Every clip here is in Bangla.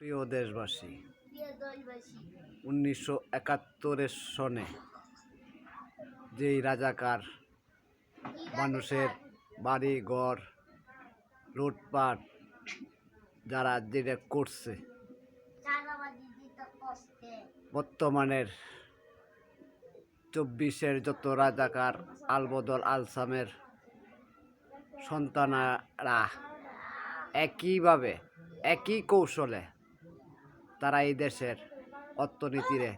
প্রিয় দেশবাসী, 1971 সনে যেই রাজাকার মানুষের বাড়ি ঘর লুটপাট যারা যেটা করছে, বর্তমানের 24-এর যত রাজাকার আলবদর আলসামের সন্তানারা একইভাবে একই কৌশলে তারা এই দেশের অর্থনীতিরে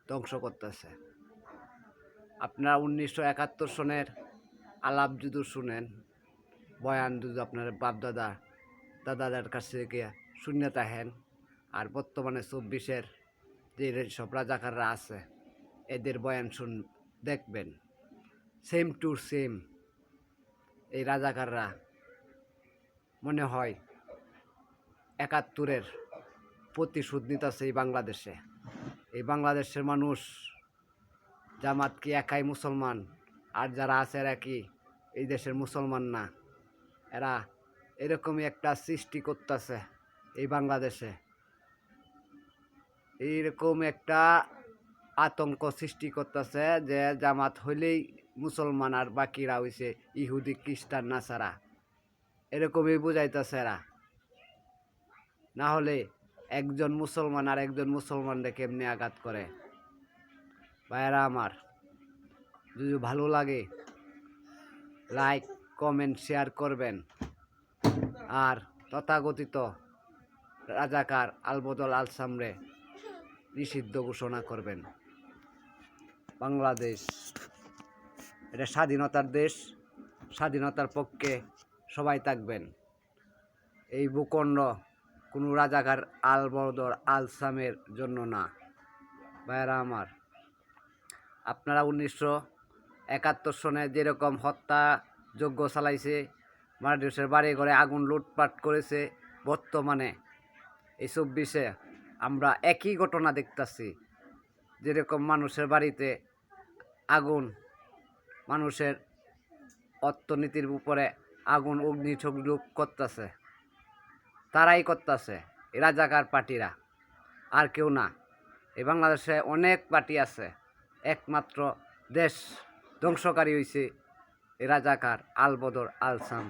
ধ্বংস করতেছে। আপনারা 1971 সনের আলাপ যদি শুনেন, বয়ান যদি আপনার দাদাদের কাছে গিয়ে শুনে থাকেন, আর বর্তমানে 24-এর যে সব রাজাকাররা আছে এদের বয়ান দেখবেন, সেম টু সেম এই রাজাকাররা মনে হয় 71-এর প্রতিশোধ নিতেছে এই বাংলাদেশে। এই বাংলাদেশের মানুষ জামাত কি একাই মুসলমান, আর যারা আছে এরা কি এই দেশের মুসলমান না? এরা এরকমই একটা সৃষ্টি করতেছে এই বাংলাদেশে, এইরকম একটা আতঙ্ক সৃষ্টি করতেছে যে জামাত হইলেই মুসলমান আর বাকিরা হইছে ইহুদি খ্রিস্টান নাসারা, এরকমই বুঝাইতেছে এরা। না হলে একজন মুসলমান আর একজন মুসলমানকে কেমনি আঘাত করে? ভাইয়েরা আমার, যদি ভালো লাগে লাইক কমেন্ট শেয়ার করবেন, আর তথাকথিত রাজাকার আলবদর আলসামরে নিষিদ্ধ ঘোষণা করবেন। বাংলাদেশ এটা স্বাধীনতার দেশ, স্বাধীনতার পক্ষে সবাই থাকবেন। এই ভূখণ্ড কোনো রাজাকার আলবদর আলসামের জন্য না। ভাইয়েরা আমার, আপনারা 1971 সনে যেরকম হত্যাযজ্ঞ চালাইছে, মানুষের বাড়ি ঘরে আগুন লুটপাট করেছে, বর্তমানে এই 24-এ আমরা একই ঘটনা দেখতেছি। যেরকম মানুষের বাড়িতে আগুন, মানুষের অর্থনীতির উপরে আগুন অগ্নিসংযোগ করতেছে, তারাই করতেছে এই রাজাকার পার্টিরা, আর কেউ না। এই বাংলাদেশে অনেক পার্টি আছে, একমাত্র দেশ ধ্বংসকারী হয়েছে এই রাজাকার আলবদর আলসাম।